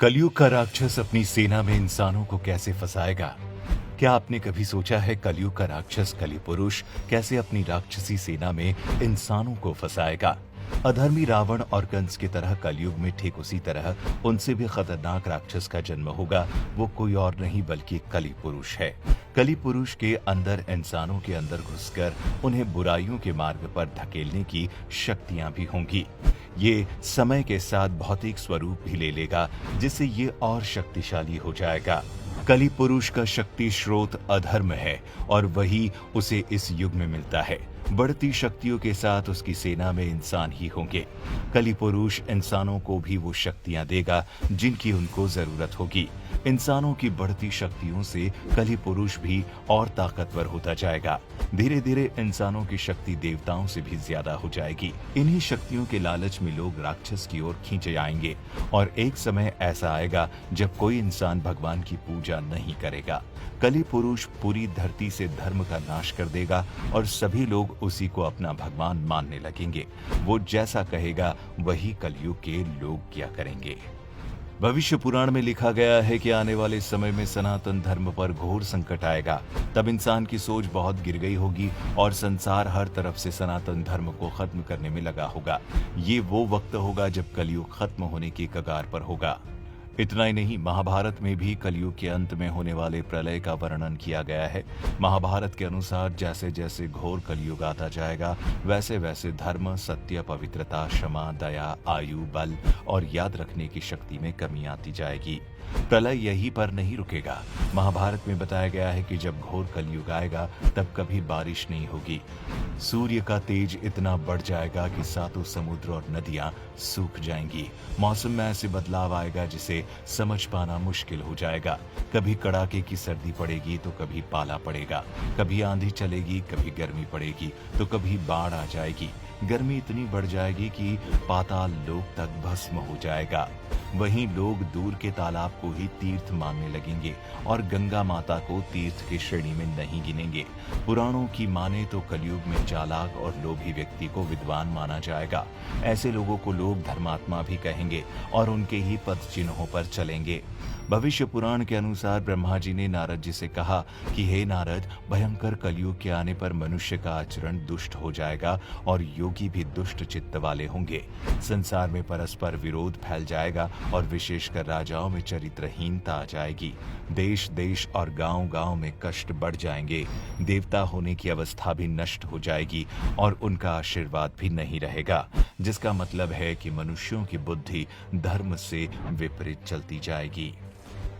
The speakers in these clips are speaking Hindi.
कलयुग का राक्षस अपनी सेना में इंसानों को कैसे फंसाएगा? क्या आपने कभी सोचा है कलयुग का राक्षस कलिपुरुष कैसे अपनी राक्षसी सेना में इंसानों को फंसाएगा? अधर्मी रावण और कंस की तरह कलयुग में ठीक उसी तरह उनसे भी खतरनाक राक्षस का जन्म होगा। वो कोई और नहीं बल्कि कलिपुरुष है। कलिपुरुष के अंदर इंसानों के अंदर घुसकर उन्हें बुराइयों के मार्ग पर धकेलने की शक्तियां भी होंगी। ये समय के साथ भौतिक स्वरूप भी ले लेगा, जिससे ये और शक्तिशाली हो जाएगा। कलि पुरुष का शक्ति स्रोत अधर्म है और वही उसे इस युग में मिलता है। बढ़ती शक्तियों के साथ उसकी सेना में इंसान ही होंगे। कलि पुरुष इंसानों को भी वो शक्तियां देगा जिनकी उनको जरूरत होगी। इंसानों की बढ़ती शक्तियों से कलि पुरुष भी और ताकतवर होता जाएगा। धीरे धीरे इंसानों की शक्ति देवताओं से भी ज्यादा हो जाएगी। इन्हीं शक्तियों के लालच में लोग राक्षस की ओर खींचे जाएंगे और एक समय ऐसा आएगा जब कोई इंसान भगवान की पूजा नहीं करेगा। कलि पुरुष पूरी धरती से धर्म का नाश कर देगा और सभी लोग उसी को अपना भगवान मानने लगेंगे। वो जैसा कहेगा वही कलयुग के लोग किया करेंगे। भविष्य पुराण में लिखा गया है कि आने वाले समय में सनातन धर्म पर घोर संकट आएगा। तब इंसान की सोच बहुत गिर गई होगी और संसार हर तरफ से सनातन धर्म को खत्म करने में लगा होगा। ये वो वक्त होगा जब कलयुग खत्म होने की कगार पर होगा। इतना ही नहीं, महाभारत में भी कलयुग के अंत में होने वाले प्रलय का वर्णन किया गया है। महाभारत के अनुसार जैसे जैसे घोर कलयुग आता जाएगा, वैसे वैसे धर्म, सत्य, पवित्रता, क्षमा, दया, आयु, बल और याद रखने की शक्ति में कमी आती जाएगी। प्रलय यहीं पर नहीं रुकेगा। महाभारत में बताया गया है कि जब घोर कलयुग आएगा तब कभी बारिश नहीं होगी। सूर्य का तेज इतना बढ़ जाएगा कि सातों समुद्र और नदियां सूख जाएंगी। मौसम में ऐसे बदलाव आएगा जिसे समझ पाना मुश्किल हो जाएगा। कभी कड़ाके की सर्दी पड़ेगी तो कभी पाला पड़ेगा, कभी आंधी चलेगी, कभी गर्मी पड़ेगी तो कभी बाढ़ आ जाएगी। गर्मी इतनी बढ़ जाएगी कि पाताल लोक तक भस्म हो जाएगा। वहीं लोग दूर के तालाब को ही तीर्थ मानने लगेंगे और गंगा माता को तीर्थ की श्रेणी में नहीं गिनेंगे। पुराणों की माने तो कलयुग में चालाक और लोभी व्यक्ति को विद्वान माना जाएगा। ऐसे लोगों को लोग धर्मात्मा भी कहेंगे और उनके ही पद चिन्हों पर चलेंगे। भविष्य पुराण के अनुसार ब्रह्मा जी ने नारद जी से कहा कि हे नारद, भयंकर कलयुग के आने पर मनुष्य का आचरण दुष्ट हो जाएगा और योगी भी दुष्ट चित्त वाले होंगे। संसार में परस्पर विरोध फैल जाएगा और विशेषकर राजाओं में चरित्रहीनता आ जाएगी। देश देश और गांव गांव में कष्ट बढ़ जाएंगे। देवता होने की अवस्था भी नष्ट हो जाएगी और उनका आशीर्वाद भी नहीं रहेगा, जिसका मतलब है कि मनुष्यों की बुद्धि धर्म से विपरीत चलती जाएगी।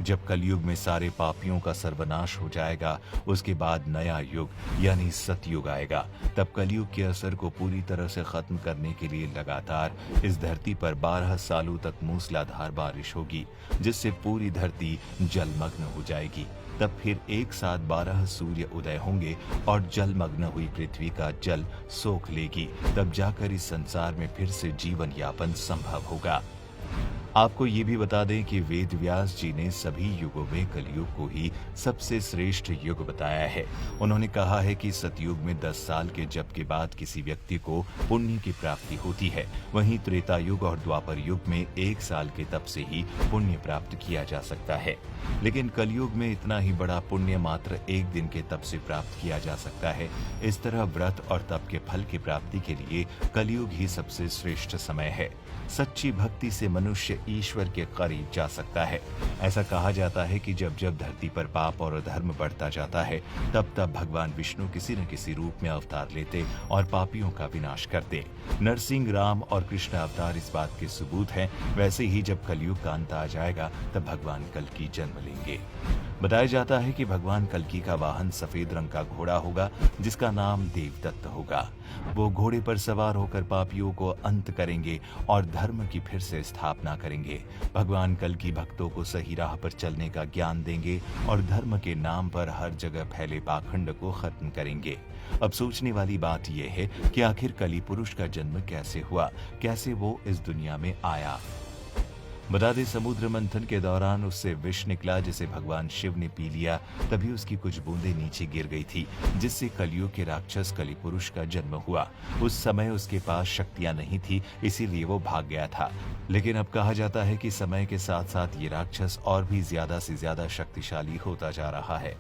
जब कलयुग में सारे पापियों का सर्वनाश हो जाएगा, उसके बाद नया युग यानी सतयुग आएगा। तब कलयुग के असर को पूरी तरह से खत्म करने के लिए लगातार इस धरती पर 12 सालों तक मूसलाधार बारिश होगी, जिससे पूरी धरती जलमग्न हो जाएगी। तब फिर एक साथ 12 सूर्य उदय होंगे और जलमग्न हुई पृथ्वी का जल सोख लेगी। तब जाकर इस संसार में फिर से जीवन यापन संभव होगा। आपको ये भी बता दें कि वेद व्यास जी ने सभी युगों में कलयुग को ही सबसे श्रेष्ठ युग बताया है। उन्होंने कहा है कि सतयुग में 10 साल के जप के बाद किसी व्यक्ति को पुण्य की प्राप्ति होती है। वहीं त्रेता युग और द्वापर युग में 1 साल के तप से ही पुण्य प्राप्त किया जा सकता है। लेकिन कलयुग में इतना ही बड़ा पुण्य मात्र 1 दिन के तप से प्राप्त किया जा सकता है। इस तरह व्रत और तप के फल की प्राप्ति के लिए कलयुग ही सबसे श्रेष्ठ समय है। सच्ची भक्ति से मनुष्य ईश्वर के करीब जा सकता है। ऐसा कहा जाता है कि जब जब धरती पर पाप और अधर्म बढ़ता जाता है, तब तब भगवान विष्णु किसी न किसी रूप में अवतार लेते और पापियों का विनाश करते। नरसिंह, राम और कृष्ण अवतार इस बात के सबूत हैं। वैसे ही जब कलयुग का अंत आ जाएगा तब भगवान कल्कि जन्म लेंगे। बताया जाता है कि भगवान कल्कि का वाहन सफेद रंग का घोड़ा होगा, जिसका नाम देवदत्त होगा। वो घोड़े पर सवार होकर पापियों को अंत करेंगे और धर्म की फिर से स्थापना करेंगे। भगवान कल्कि भक्तों को सही राह पर चलने का ज्ञान देंगे और धर्म के नाम पर हर जगह फैले पाखंड को खत्म करेंगे। अब सोचने वाली बात यह है कि आखिर कलि पुरुष का जन्म कैसे हुआ, कैसे वो इस दुनिया में आया। बता दें, समुद्र मंथन के दौरान उससे विष निकला जिसे भगवान शिव ने पी लिया। तभी उसकी कुछ बूंदें नीचे गिर गई थी, जिससे कलयुग के राक्षस कलिपुरुष का जन्म हुआ। उस समय उसके पास शक्तियां नहीं थी, इसीलिए वो भाग गया था। लेकिन अब कहा जाता है कि समय के साथ साथ ये राक्षस और भी ज्यादा से ज्यादा शक्तिशाली होता जा रहा है।